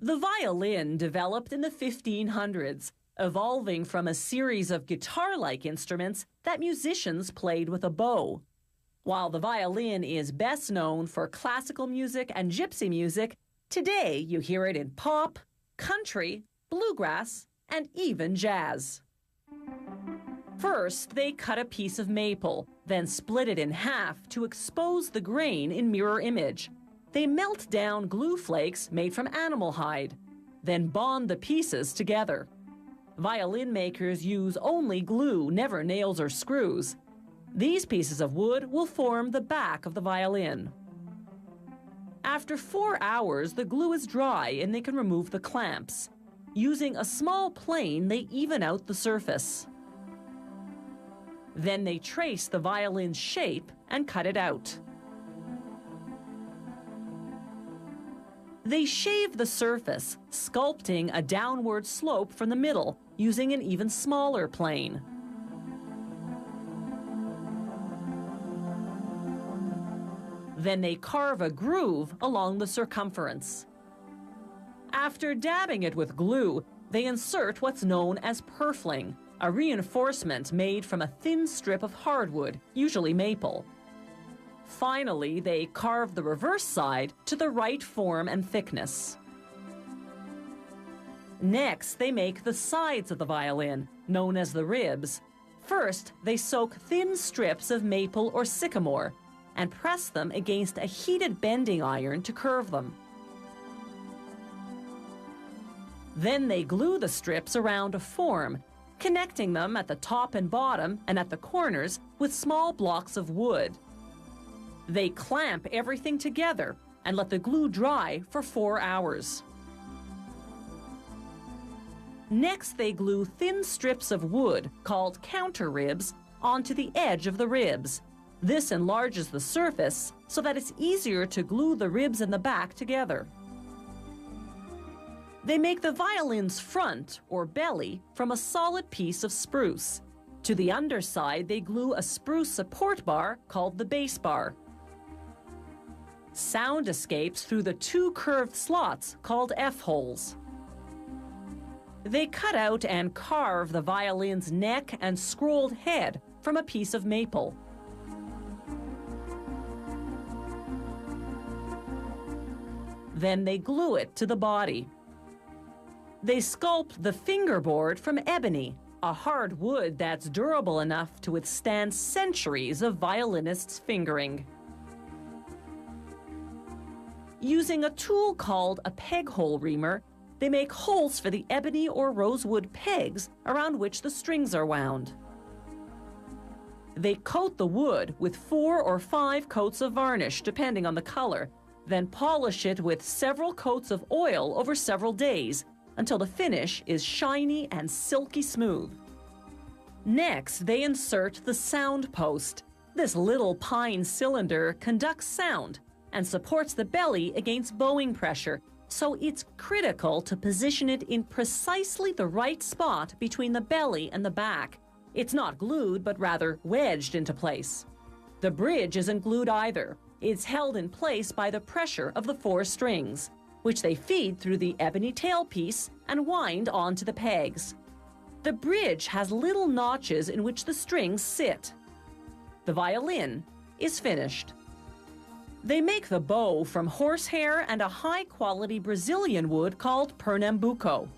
The violin developed in the 1500s, evolving from a series of guitar-like instruments that musicians played with a bow. While the violin is best known for classical music and gypsy music, today you hear it in pop, country, bluegrass, and even jazz. First, they cut a piece of maple, then split it in half to expose the grain in mirror image. They melt down glue flakes made from animal hide, then bond the pieces together. Violin makers use only glue, never nails or screws. These pieces of wood will form the back of the violin. After 4 hours, the glue is dry and they can remove the clamps. Using a small plane, they even out the surface. Then they trace the violin's shape and cut it out. They shave the surface, sculpting a downward slope from the middle using an even smaller plane. Then they carve a groove along the circumference. After dabbing it with glue, they insert what's known as purfling, a reinforcement made from a thin strip of hardwood, usually maple. Finally, they carve the reverse side to the right form and thickness. Next, they make the sides of the violin, known as the ribs. First, they soak thin strips of maple or sycamore and press them against a heated bending iron to curve them. Then they glue the strips around a form, connecting them at the top and bottom and at the corners with small blocks of wood. They clamp everything together and let the glue dry for 4 hours. Next, they glue thin strips of wood, called counter ribs, onto the edge of the ribs. This enlarges the surface so that it's easier to glue the ribs in the back together. They make the violin's front, or belly, from a solid piece of spruce. To the underside, they glue a spruce support bar called the bass bar. Sound escapes through the 2 curved slots called F-holes. They cut out and carve the violin's neck and scrolled head from a piece of maple. Then they glue it to the body. They sculpt the fingerboard from ebony, a hard wood that's durable enough to withstand centuries of violinists' fingering. Using a tool called a peg hole reamer, they make holes for the ebony or rosewood pegs around which the strings are wound. They coat the wood with 4 or 5 coats of varnish, depending on the color, then polish it with several coats of oil over several days until the finish is shiny and silky smooth. Next, they insert the sound post. This little pine cylinder conducts sound and supports the belly against bowing pressure, so it's critical to position it in precisely the right spot between the belly and the back. It's not glued, but rather wedged into place. The bridge isn't glued either. It's held in place by the pressure of the 4 strings, which they feed through the ebony tailpiece and wind onto the pegs. The bridge has little notches in which the strings sit. The violin is finished. They make the bow from horsehair and a high-quality Brazilian wood called Pernambuco.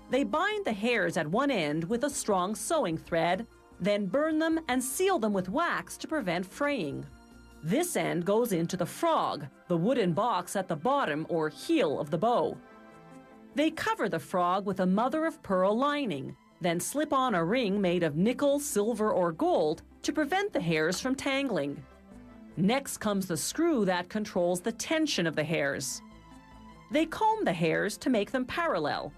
They bind the hairs at one end with a strong sewing thread, then burn them and seal them with wax to prevent fraying. This end goes into the frog, the wooden box at the bottom or heel of the bow. They cover the frog with a mother-of-pearl lining, then slip on a ring made of nickel, silver, or gold to prevent the hairs from tangling. Next comes the screw that controls the tension of the hairs. They comb the hairs to make them parallel,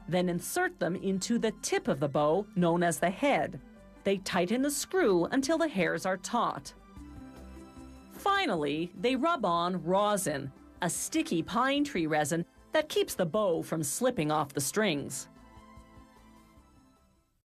then insert them into the tip of the bow, known as the head. They tighten the screw until the hairs are taut. Finally, they rub on rosin, a sticky pine tree resin that keeps the bow from slipping off the strings.